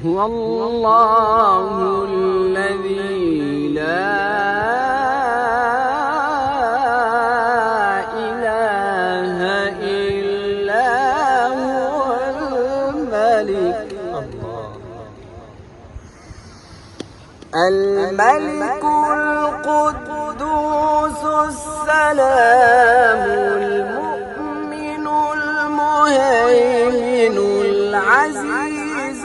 هو الله الذي لا إله إلا هو الملك الملك القدوس السلام المؤمن المهيمن العزيز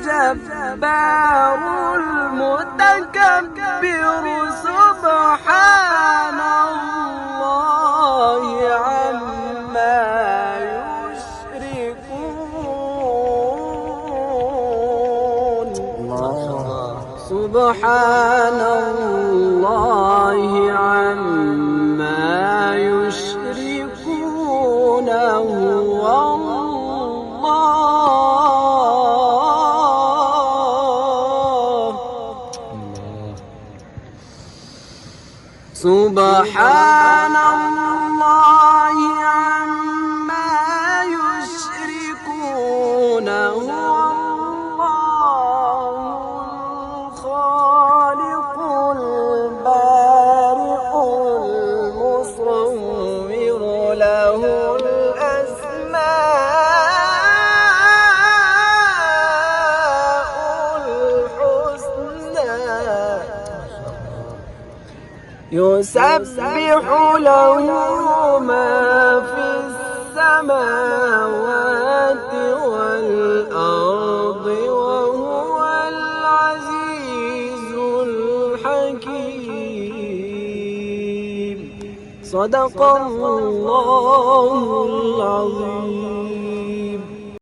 الجبار المتكبر سبحان الله عما يشركون. سبحان الله عما يشركون. هو الله. سبحان الله عما يشركون. هو له الأسماء الحسنى يسبح له ما في السماوات والأرض وهو العزيز الحكيم. صدق الله العظيم.